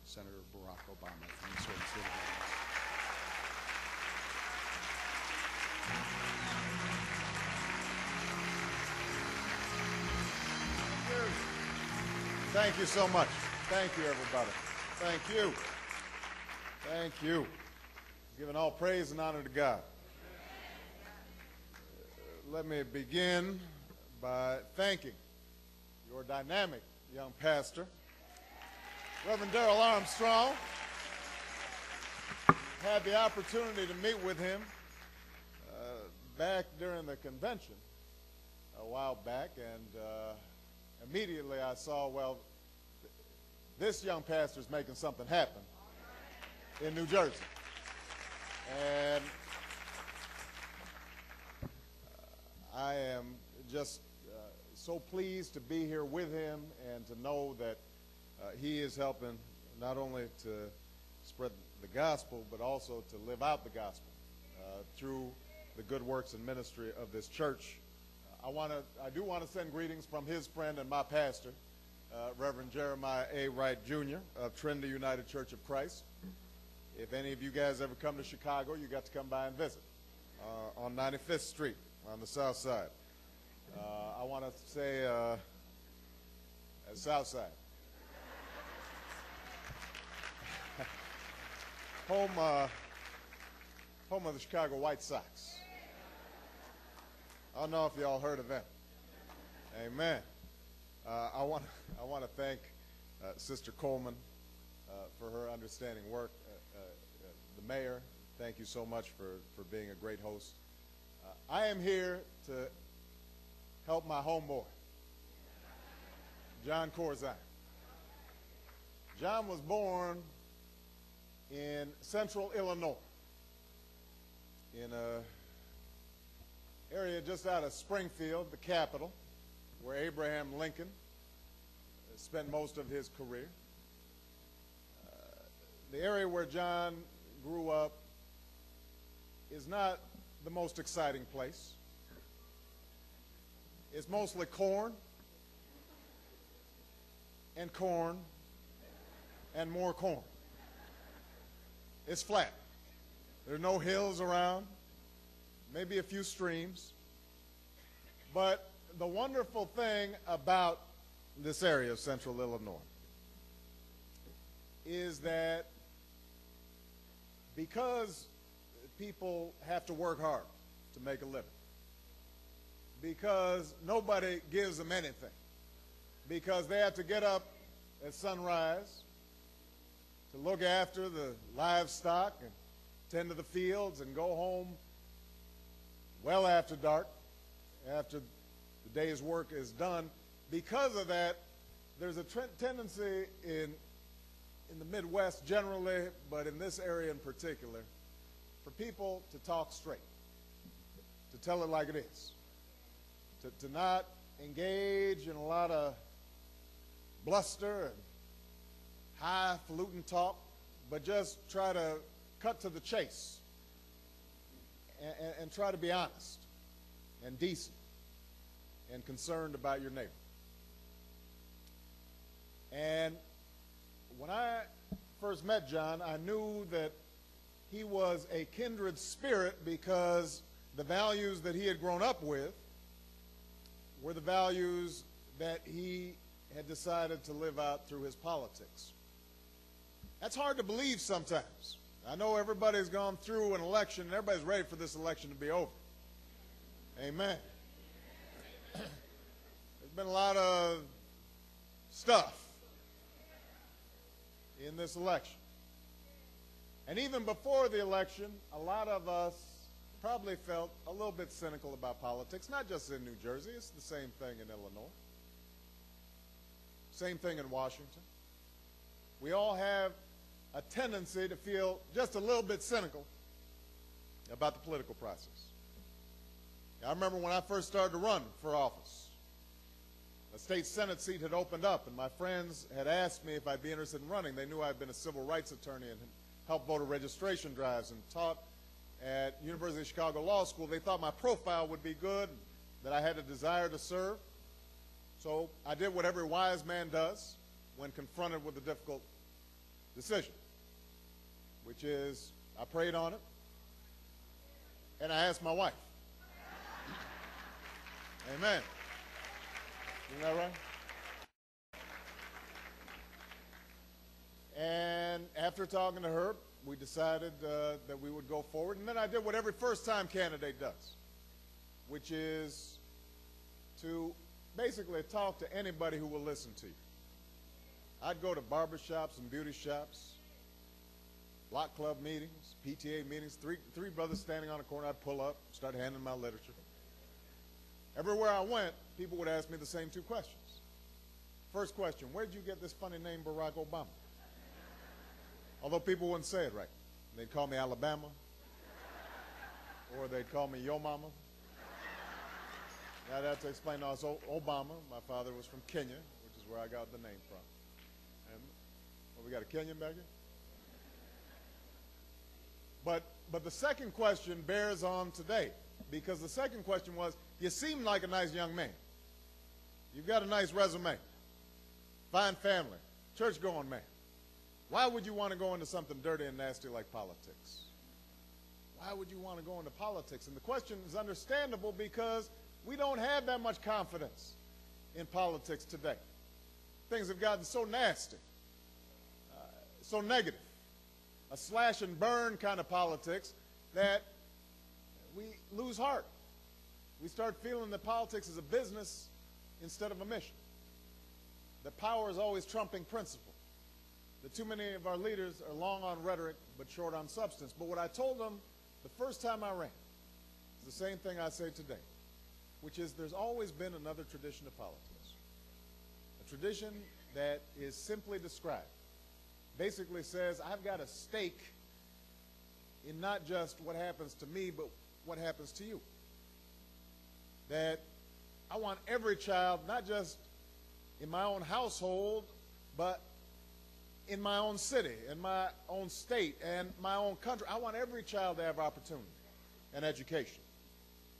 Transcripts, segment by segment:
Senator Barack Obama from the state of Illinois. Thank you so much. Thank you, everybody. Thank you. Thank you. Giving all praise and honor to God. Let me begin by thanking your dynamic young pastor, Reverend Darrell Armstrong. Had the opportunity to meet with him back during the convention a while back, and immediately I saw, well, this young pastor is making something happen in New Jersey. And I am just so pleased to be here with him and to know that he is helping not only to spread the gospel, but also to live out the gospel through the good works and ministry of this church. I do want to send greetings from his friend and my pastor, Reverend Jeremiah A. Wright, Jr. of Trinity United Church of Christ. If any of you guys ever come to Chicago, you got to come by and visit on 95th Street on the south side. I want to say south side. home of the Chicago White Sox. I don't know if y'all heard of them. Amen. I want to thank Sister Coleman for her understanding work. The mayor, thank you so much for being a great host. I am here to help my homeboy, John Corzine. John was born in central Illinois, in a area just out of Springfield, the capital, where Abraham Lincoln spent most of his career. The area where John grew up is not the most exciting place. It's mostly corn and corn and more corn. It's flat. There are no hills around, maybe a few streams. But the wonderful thing about this area of central Illinois is that because people have to work hard to make a living, because nobody gives them anything, because they have to get up at sunrise to look after the livestock and tend to the fields and go home well after dark, after the day's work is done. Because of that, there's a tendency in the Midwest generally, but in this area in particular, for people to talk straight, to tell it like it is, to not engage in a lot of bluster and highfalutin talk, but just try to cut to the chase and try to be honest and decent and concerned about your neighbor. And when I first met John, I knew that he was a kindred spirit because the values that he had grown up with were the values that he had decided to live out through his politics. That's hard to believe sometimes. I know everybody's gone through an election, and everybody's ready for this election to be over. Amen. There's been a lot of stuff in this election. And even before the election, a lot of us probably felt a little bit cynical about politics, not just in New Jersey. It's the same thing in Illinois. Same thing in Washington. We all have a tendency to feel just a little bit cynical about the political process. I remember when I first started to run for office, a state Senate seat had opened up, and my friends had asked me if I'd be interested in running. They knew I'd been a civil rights attorney and helped voter registration drives and taught at University of Chicago Law School. They thought my profile would be good, that I had a desire to serve. So I did what every wise man does when confronted with a difficult decision, which is I prayed on it, and I asked my wife. Amen. Isn't that right? And after talking to her, we decided that we would go forward. And then I did what every first-time candidate does, which is to basically talk to anybody who will listen to you. I'd go to barber shops and beauty shops, block club meetings, PTA meetings, three brothers standing on a corner. I'd pull up, start handing my literature. Everywhere I went, people would ask me the same two questions. First question, where'd you get this funny name Barack Obama? Although people wouldn't say it right. They'd call me Alabama, or they'd call me Yo Mama. I'd have to explain, no, it's Obama. My father was from Kenya, which is where I got the name from. And, well, we got a Kenyan back here? But the second question bears on today, because the second question was, you seem like a nice young man. You've got a nice resume, fine family, church-going man. Why would you want to go into something dirty and nasty like politics? Why would you want to go into politics? And the question is understandable because we don't have that much confidence in politics today. Things have gotten so nasty, so negative, a slash and burn kind of politics that we lose heart. We start feeling that politics is a business instead of a mission. That power is always trumping principle. That too many of our leaders are long on rhetoric but short on substance. But what I told them the first time I ran is the same thing I say today, which is there's always been another tradition of politics. A tradition that is simply described. Basically says, I've got a stake in not just what happens to me, but what happens to you. That I want every child, not just in my own household, but in my own city, in my own state, and my own country. I want every child to have opportunity and education.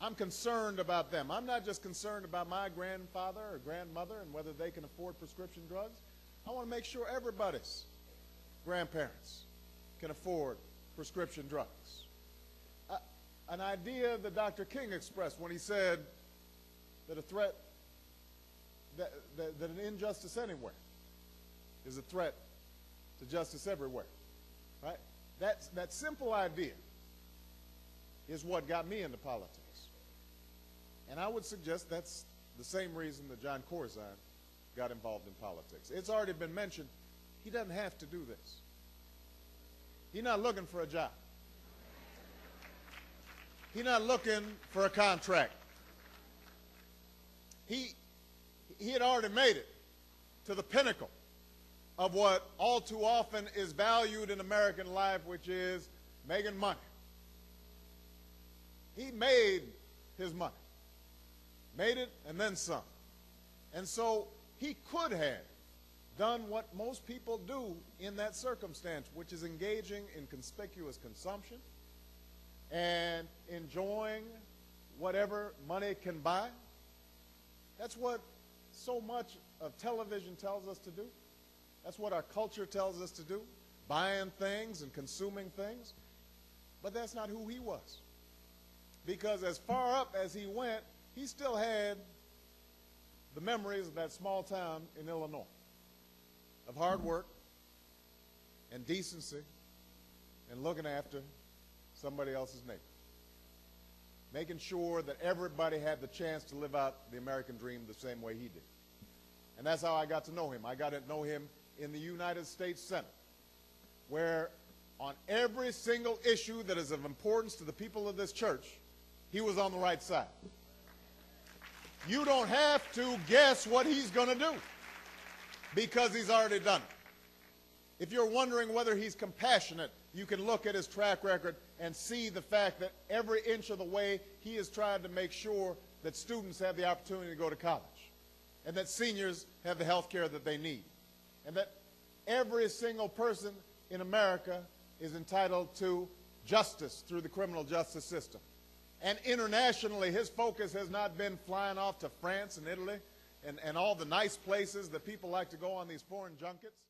I'm concerned about them. I'm not just concerned about my grandfather or grandmother and whether they can afford prescription drugs. I want to make sure everybody's grandparents can afford prescription drugs. An idea that Dr. King expressed when he said that a threat, that an injustice anywhere is a threat to justice everywhere, right? That simple idea is what got me into politics. And I would suggest that's the same reason that John Corzine got involved in politics. It's already been mentioned, he doesn't have to do this. He's not looking for a job. He's not looking for a contract. He had already made it to the pinnacle of what all too often is valued in American life, which is making money. He made his money. Made it and then some. And so he could have done what most people do in that circumstance, which is engaging in conspicuous consumption and enjoying whatever money can buy. That's what so much of television tells us to do. That's what our culture tells us to do, buying things and consuming things. But that's not who he was. Because as far up as he went, he still had the memories of that small town in Illinois, of hard work and decency and looking after somebody else's neighbor. Making sure that everybody had the chance to live out the American dream the same way he did. And that's how I got to know him. I got to know him in the United States Senate, where on every single issue that is of importance to the people of this church, he was on the right side. You don't have to guess what he's going to do because he's already done it. If you're wondering whether he's compassionate, you can look at his track record and see the fact that every inch of the way he has tried to make sure that students have the opportunity to go to college and that seniors have the health care that they need and that every single person in America is entitled to justice through the criminal justice system. And internationally, his focus has not been flying off to France and Italy and all the nice places that people like to go on these foreign junkets.